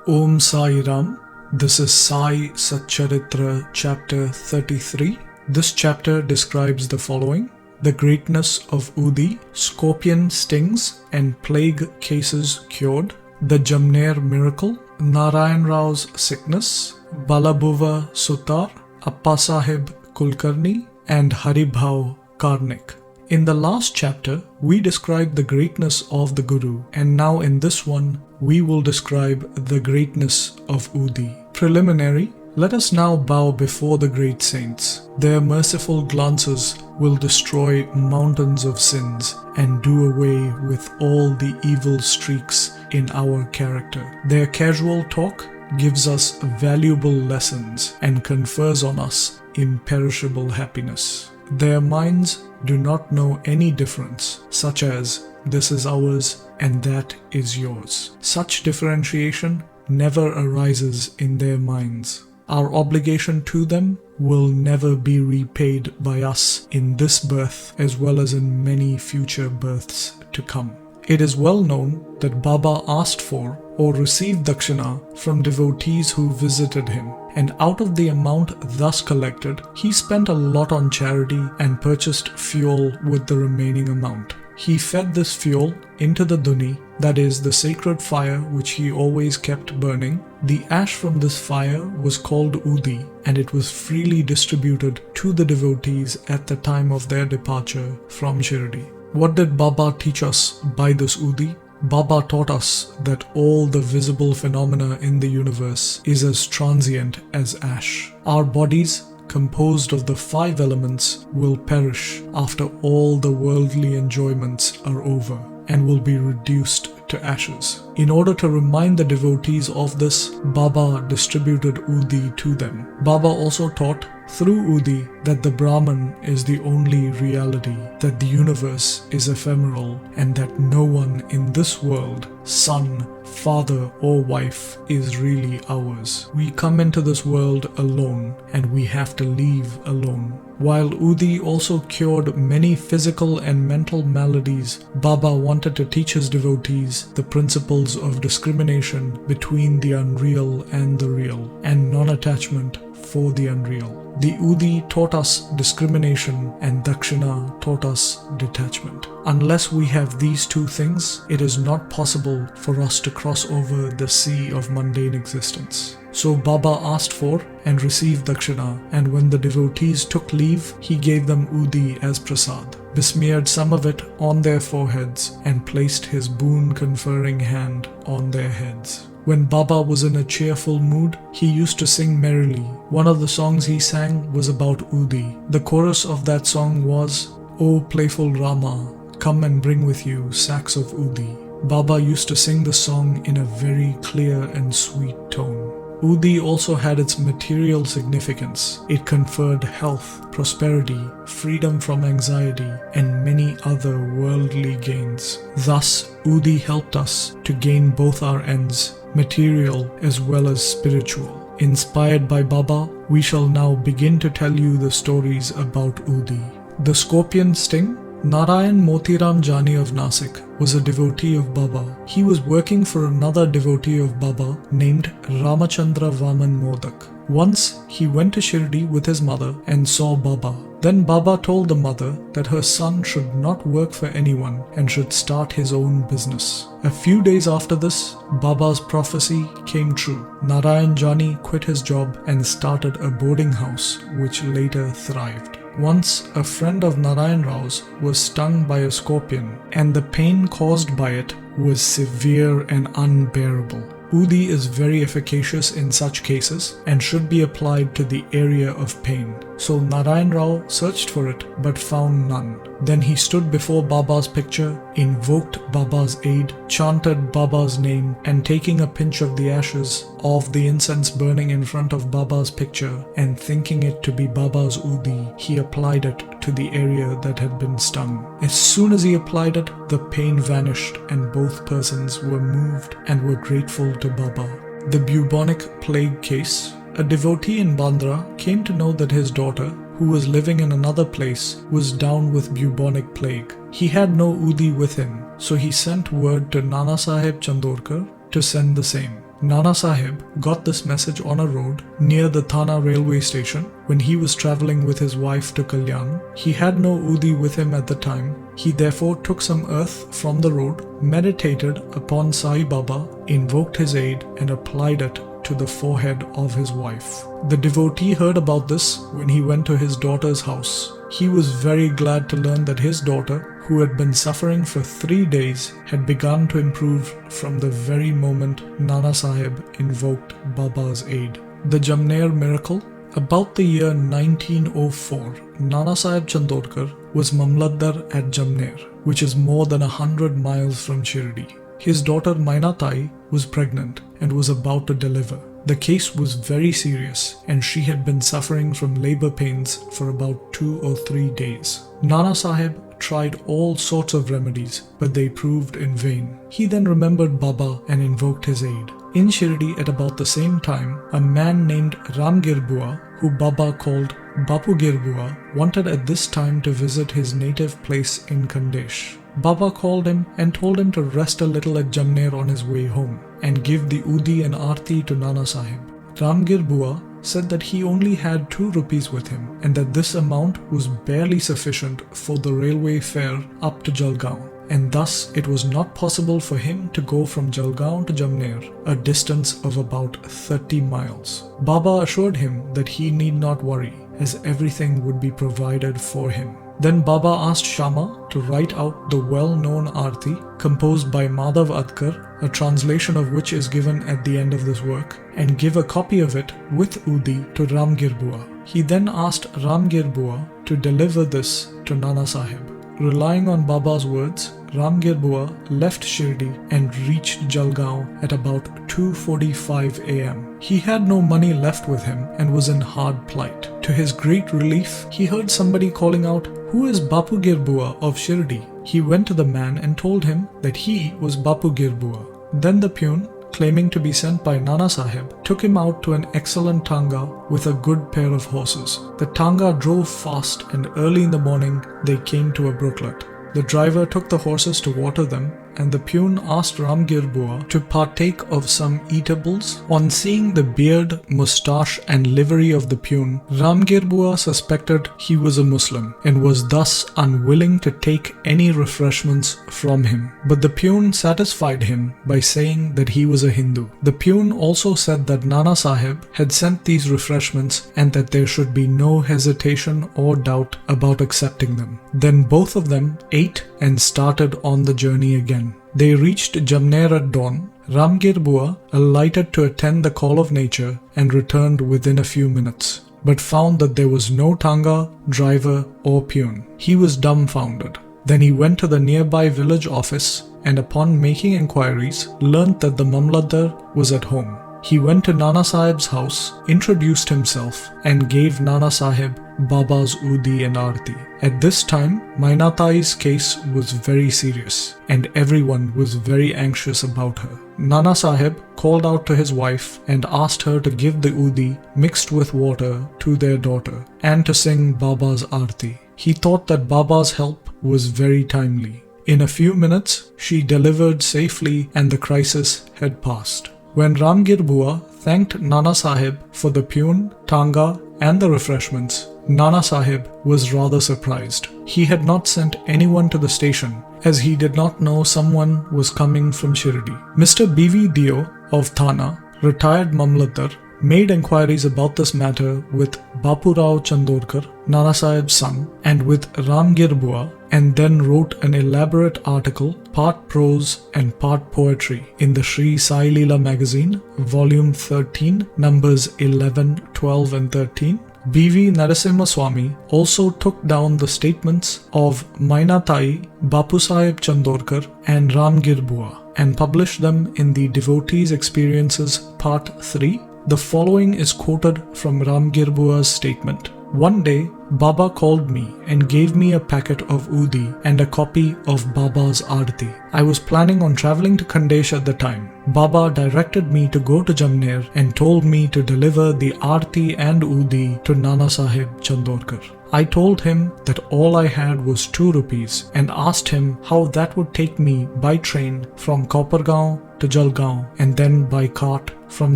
Om Sai Ram. This is Sai Satcharitra chapter 33. This chapter describes the following: the greatness of Udi, scorpion stings and plague cases cured, the Jamner miracle, Narayanaro's sickness, Balabuva sutar, Appasaheb Kulkarni, and Haribhau Karnik. In the last chapter, we described the greatness of the Guru, and now in this one, we will describe the greatness of Udi. Preliminary, let us now bow before the great saints. Their merciful glances will destroy mountains of sins and do away with all the evil streaks in our character. Their casual talk gives us valuable lessons and confers on us imperishable happiness. Their minds do not know any difference, such as this is ours and that is yours. Such differentiation never arises in their minds. Our obligation to them will never be repaid by us in this birth as well as in many future births to come. It is well known that Baba asked for or received dakshina from devotees who visited him, and out of the amount thus collected, he spent a lot on charity and purchased fuel with the remaining amount. He fed this fuel into the dhuni, that is, the sacred fire which he always kept burning. The ash from this fire was called Udi, and it was freely distributed to the devotees at the time of their departure from Shirdi. What did Baba teach us by this Udi? Baba taught us that all the visible phenomena in the universe is as transient as ash. Our bodies, composed of the 5 elements, will perish after all the worldly enjoyments are over and will be reduced to ashes. In order to remind the devotees of this, Baba distributed Udi to them. Baba also taught through Udi that the Brahman is the only reality, that the universe is ephemeral, and that no one in this world, son, father or wife, is really ours. We come into this world alone and we have to leave alone. While Udi also cured many physical and mental maladies, Baba wanted to teach his devotees the principles of discrimination between the unreal and the real, and non-attachment for the unreal. The Udi taught us discrimination and Dakshina taught us detachment. Unless we have these two things, it is not possible for us to cross over the sea of mundane existence. So Baba asked for and received Dakshina, and when the devotees took leave, he gave them Udi as prasad, besmeared some of it on their foreheads, and placed his boon-conferring hand on their heads. When Baba was in a cheerful mood, he used to sing merrily. One of the songs he sang was about Udi. The chorus of that song was, "O playful Rama, come and bring with you sacks of Udi." Baba used to sing the song in a very clear and sweet tone. Udi also had its material significance. It conferred health, prosperity, freedom from anxiety, and many other worldly gains. Thus, Udi helped us to gain both our ends, material as well as spiritual. Inspired by Baba, we shall now begin to tell you the stories about Udi. The scorpion sting. Narayan Motiram Jani of Nasik was a devotee of Baba. He was working for another devotee of Baba named Ramachandra Vaman Modak. Once he went to Shirdi with his mother and saw Baba. Then Baba told the mother that her son should not work for anyone and should start his own business. A few days after this, Baba's prophecy came true. Narayan Jani quit his job and started a boarding house which later thrived. Once, a friend of Narayanaro's was stung by a scorpion, and the pain caused by it was severe and unbearable. Udi is very efficacious in such cases and should be applied to the area of pain. So Narayanarao searched for it but found none. Then he stood before Baba's picture, invoked Baba's aid, chanted Baba's name, and taking a pinch of the ashes of the incense burning in front of Baba's picture and thinking it to be Baba's Udi, he applied it to the area that had been stung. As soon as he applied it, the pain vanished and both persons were moved and were grateful to Baba. The bubonic plague case. A devotee in Bandra came to know that his daughter, who was living in another place, was down with bubonic plague. He had no Udi with him, so he sent word to Nanasaheb Chandorkar to send the same. Nana Sahib got this message on a road near the Thana railway station when he was travelling with his wife to Kalyan. He had no Udi with him at the time. He therefore took some earth from the road, meditated upon Sai Baba, invoked his aid and applied it to the forehead of his wife. The devotee heard about this when he went to his daughter's house. He was very glad to learn that his daughter, who had been suffering for 3 days, had begun to improve from the very moment Nana Sahib invoked Baba's aid. The Jamner miracle. About the year 1904, Nana Sahib Chandorkar was Mamlatdar at Jamner, which is more than 100 miles from Shirdi. His daughter Mainatai was pregnant and was about to deliver. The case was very serious and she had been suffering from labor pains for about 2 or 3 days. Nana Sahib tried all sorts of remedies, but they proved in vain. He then remembered Baba and invoked his aid. In Shirdi at about the same time, a man named Ramgirbua, who Baba called Bapu Girbua, wanted at this time to visit his native place in Khandesh. Baba called him and told him to rest a little at Jamner on his way home and give the Udi and Aarti to Nana Sahib. Ramgir Bua said that he only had 2 rupees with him and that this amount was barely sufficient for the railway fare up to Jalgaon, and thus it was not possible for him to go from Jalgaon to Jamner, a distance of about 30 miles. Baba assured him that he need not worry, as everything would be provided for him. Then Baba asked Shama to write out the well-known Aarti composed by Madhav Adkar, a translation of which is given at the end of this work, and give a copy of it with Udi to Ramgir Bua. He then asked Ramgir Bua to deliver this to Nana Sahib. Relying on Baba's words, Ramgir Bua left Shirdi and reached Jalgaon at about 2:45 a.m. He had no money left with him and was in hard plight. To his great relief, he heard somebody calling out, "Who is Bapu Girbua of Shirdi?" He went to the man and told him that he was Bapu Girbua. Then the peon, claiming to be sent by Nana Sahib, took him out to an excellent tanga with a good pair of horses. The tanga drove fast and early in the morning they came to a brooklet. The driver took the horses to water them and the peon asked Ramgir Bua to partake of some eatables. On seeing the beard, moustache and livery of the peon, Ramgir Bua suspected he was a Muslim and was thus unwilling to take any refreshments from him. But the peon satisfied him by saying that he was a Hindu. The peon also said that Nana Sahib had sent these refreshments and that there should be no hesitation or doubt about accepting them. Then both of them ate and started on the journey again. They reached Jamner at dawn. Ramgir Bua alighted to attend the call of nature and returned within a few minutes, but found that there was no tanga, driver or peon. He was dumbfounded. Then he went to the nearby village office and upon making inquiries, learnt that the Mamlatdar was at home. He went to Nana Sahib's house, introduced himself and gave Nana Sahib Baba's Udi and Aarti. At this time, Mainatai's case was very serious and everyone was very anxious about her. Nana Sahib called out to his wife and asked her to give the Udi mixed with water to their daughter and to sing Baba's Aarti. He thought that Baba's help was very timely. In a few minutes, she delivered safely and the crisis had passed. When Ramgir Bua thanked Nana Sahib for the peon, tanga and the refreshments, Nana Sahib was rather surprised. He had not sent anyone to the station as he did not know someone was coming from Shirdi. Mr. B.V. Dio of Thana, retired Mamlatdar, made inquiries about this matter with Bapurao Chandorkar, Nana Sahib's son, and with Ramgir Bua, and then wrote an elaborate article, part prose and part poetry, in the Shirdi Sai Leelas magazine, volume 13, numbers 11, 12 and 13. B.V. Narasimha Swami also took down the statements of Mainatai, Appasaheb Chandorkar and Ramgir Bua and published them in the Devotees' Experiences Part 3. The following is quoted from Ramgir Bua's statement. One day, Baba called me and gave me a packet of Udi and a copy of Baba's Aarti. I was planning on travelling to Khandesh at the time. Baba directed me to go to Jamner and told me to deliver the Aarti and Udi to Nana Sahib Chandorkar. I told him that all I had was 2 rupees and asked him how that would take me by train from Kopargaon to Jalgaon and then by cart from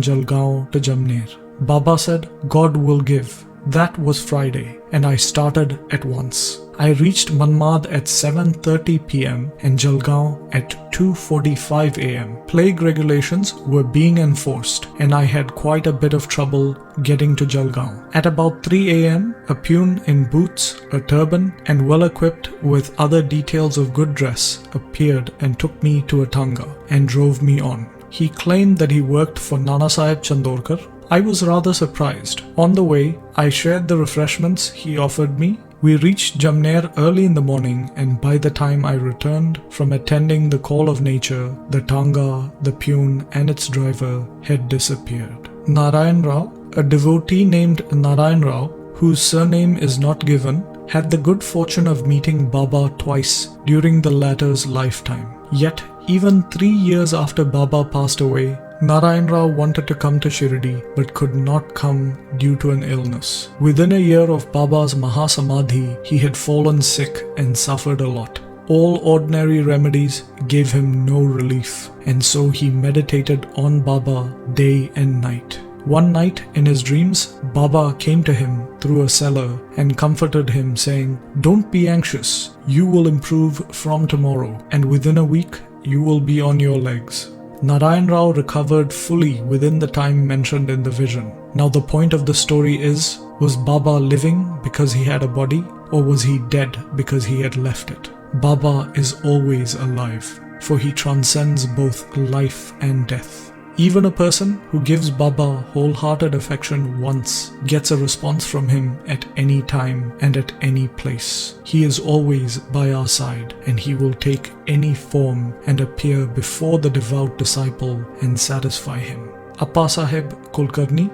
Jalgaon to Jamner. Baba said, God will give. That was Friday, and I started at once. I reached Manmad at 7:30 p.m. and Jalgaon at 2:45 a.m. Plague regulations were being enforced, and I had quite a bit of trouble getting to Jalgaon. At about 3 a.m., a pune in boots, a turban, and well equipped with other details of good dress appeared and took me to a tanga and drove me on. He claimed that he worked for Nanasaheb Chandorkar. I was rather surprised. On the way, I shared the refreshments he offered me. We reached Jamner early in the morning, and by the time I returned from attending the call of nature, the tanga, the pune, and its driver had disappeared. Narayanarao, a devotee named Narayanarao, whose surname is not given, had the good fortune of meeting Baba twice during the latter's lifetime. Yet, even 3 years after Baba passed away, Narayanarao wanted to come to Shirdi but could not come due to an illness. Within a year of Baba's Mahasamadhi, he had fallen sick and suffered a lot. All ordinary remedies gave him no relief, and so he meditated on Baba day and night. One night in his dreams, Baba came to him through a cellar and comforted him, saying, "Don't be anxious, you will improve from tomorrow, and within a week you will be on your legs." Narayanarao recovered fully within the time mentioned in the vision. Now the point of the story is, was Baba living because he had a body, or was he dead because he had left it? Baba is always alive, for he transcends both life and death. Even a person who gives Baba wholehearted affection once gets a response from him at any time and at any place. He is always by our side, and he will take any form and appear before the devout disciple and satisfy him. Appasaheb Kulkarni.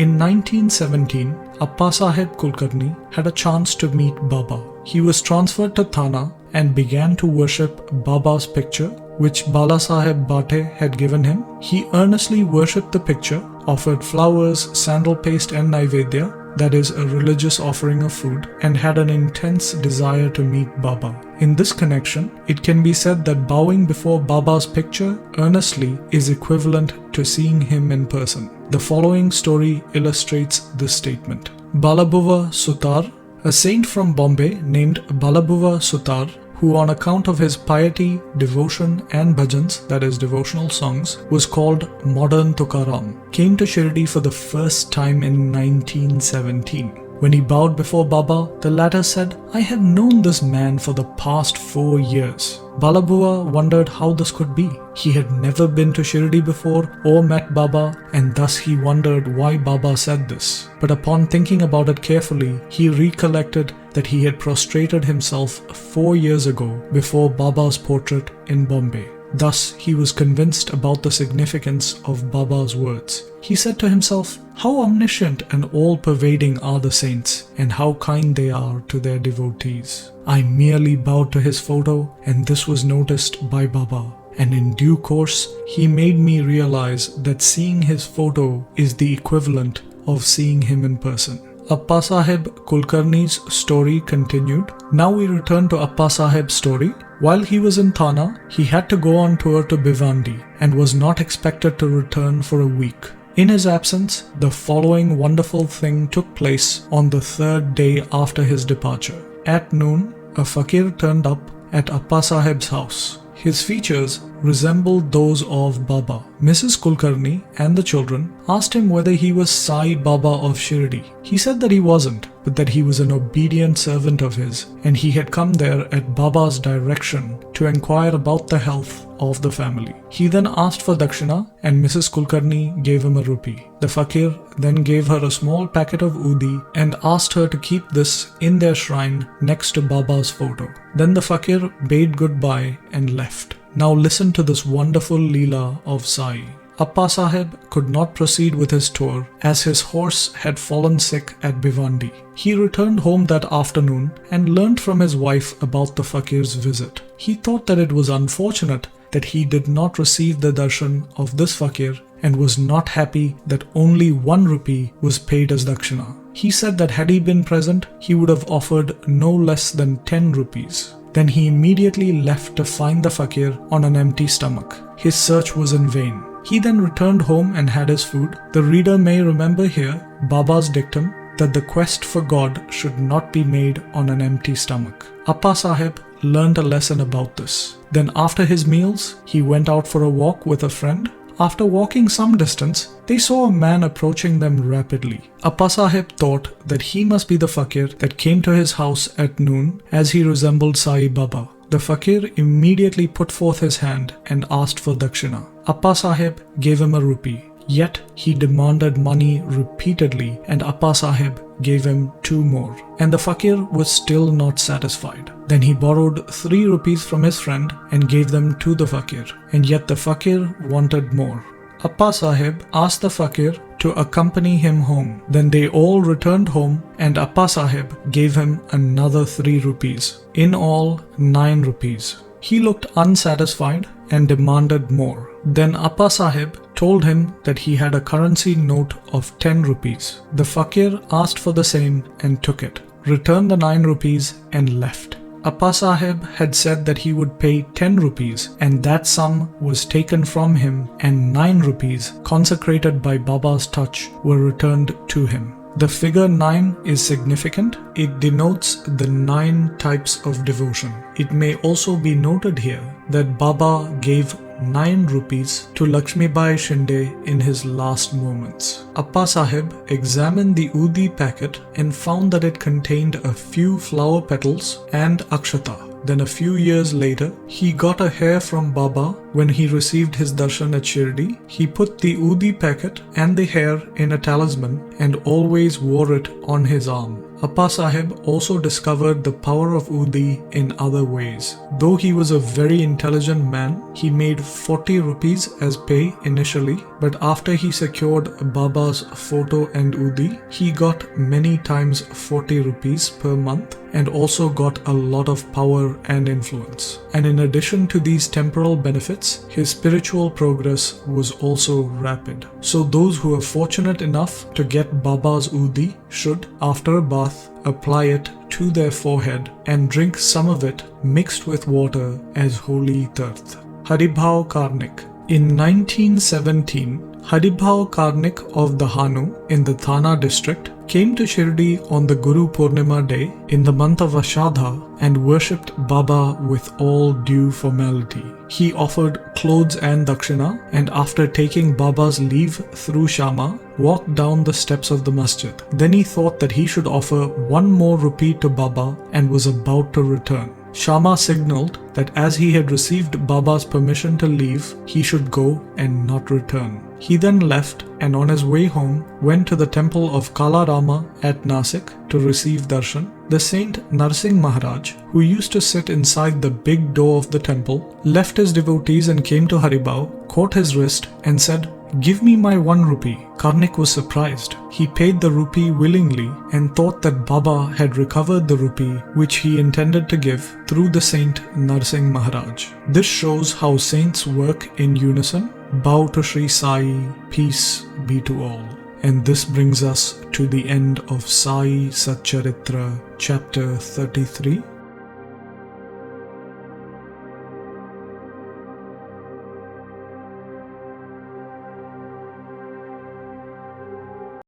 In 1917, Appasaheb Kulkarni had a chance to meet Baba. He was transferred to Thana and began to worship Baba's picture, which Balasaheb Bhate had given him. He earnestly worshipped the picture, offered flowers, sandal paste and naivedya, that is a religious offering of food, and had an intense desire to meet Baba. In this connection, it can be said that bowing before Baba's picture earnestly is equivalent to seeing him in person. The following story illustrates this statement. Balabuva Sutar, a saint from Bombay named Balabuva Sutar, who on account of his piety, devotion and bhajans, that is devotional songs, was called Modern Tukaram, came to Shirdi for the first time in 1917. When he bowed before Baba, the latter said, "I have known this man for the past 4 years." Balabuva wondered how this could be. He had never been to Shirdi before or met Baba, and thus he wondered why Baba said this. But upon thinking about it carefully, he recollected that he had prostrated himself 4 years ago before Baba's portrait in Bombay. Thus, he was convinced about the significance of Baba's words. He said to himself, how omniscient and all-pervading are the saints, and how kind they are to their devotees. I merely bowed to his photo, and this was noticed by Baba. And in due course, he made me realize that seeing his photo is the equivalent of seeing him in person. Appasaheb Kulkarni's story continued. Now we return to Appasaheb's story. While he was in Thana, he had to go on tour to Bhiwandi and was not expected to return for a week. In his absence, the following wonderful thing took place on the 3rd day after his departure. At noon, a fakir turned up at Appasaheb's house. His features resembled those of Baba. Mrs. Kulkarni and the children asked him whether he was Sai Baba of Shirdi. He said that he wasn't, but that he was an obedient servant of his, and he had come there at Baba's direction to inquire about the health of the family. He then asked for dakshina, and Mrs. Kulkarni gave him a rupee. The fakir then gave her a small packet of udi and asked her to keep this in their shrine next to Baba's photo. Then the fakir bade goodbye and left. Now listen to this wonderful Leela of Sai. Appasaheb could not proceed with his tour as his horse had fallen sick at Bhiwandi. He returned home that afternoon and learnt from his wife about the fakir's visit. He thought that it was unfortunate that he did not receive the darshan of this fakir and was not happy that only 1 rupee was paid as dakshina. He said that had he been present, he would have offered no less than 10 rupees. Then he immediately left to find the fakir on an empty stomach. His search was in vain. He then returned home and had his food. The reader may remember here Baba's dictum that the quest for God should not be made on an empty stomach. Appasaheb learned a lesson about this. Then after his meals, he went out for a walk with a friend. After walking some distance, they saw a man approaching them rapidly. Appasaheb thought that he must be the fakir that came to his house at noon, as he resembled Sai Baba. The fakir immediately put forth his hand and asked for dakshina. Appasaheb gave him a rupee. Yet he demanded money repeatedly, and Appasaheb gave him 2 more. And the fakir was still not satisfied. Then he borrowed 3 rupees from his friend and gave them to the fakir. And yet the fakir wanted more. Appasaheb asked the fakir to accompany him home. Then they all returned home, and Appasaheb gave him another 3 rupees. In all, 9 rupees. He looked unsatisfied and demanded more. Then Appasaheb told him that he had a currency note of 10 rupees. The fakir asked for the same and took it, returned the 9 rupees and left. Appasaheb had said that he would pay 10 rupees, and that sum was taken from him, and 9 rupees consecrated by Baba's touch were returned to him. The figure 9 is significant. It denotes the 9 types of devotion. It may also be noted here that Baba gave 9 rupees to Lakshmibai Shinde in his last moments. Appasaheb examined the Udi packet and found that it contained a few flower petals and akshata. Then a few years later, he got a hair from Baba when he received his darshan at Shirdi. He put the Udi packet and the hair in a talisman and always wore it on his arm. Appasaheb also discovered the power of Udi in other ways. Though he was a very intelligent man, he made 40 rupees as pay initially, but after he secured Baba's photo and Udi, he got many times 40 rupees per month and also got a lot of power and influence. And in addition to these temporal benefits, his spiritual progress was also rapid. So those who are fortunate enough to get Baba's Udi should, after a bath, apply it to their forehead and drink some of it mixed with water as holy tirth. Haribhau Karnik. In 1917, Haribhau Karnik of the Hanu in the Thana district came to Shirdi on the Guru Purnima day in the month of Ashadha and worshipped Baba with all due formality. He offered clothes and dakshina, and after taking Baba's leave through Shama, walked down the steps of the masjid. Then he thought that he should offer 1 more rupee to Baba and was about to return. Shama signaled that as he had received Baba's permission to leave, he should go and not return. He then left and on his way home went to the temple of Kala Rama at Nasik to receive darshan. The saint Narsingh Maharaj, who used to sit inside the big door of the temple, left his devotees and came to Haribhau, caught his wrist and said, "Give me my 1 rupee." Karnik was surprised. He paid the rupee willingly and thought that Baba had recovered the rupee which he intended to give through the saint Narsingh Maharaj. This shows how saints work in unison. Bow to Shri Sai, peace be to all. And this brings us to the end of Sai Satcharitra chapter 33.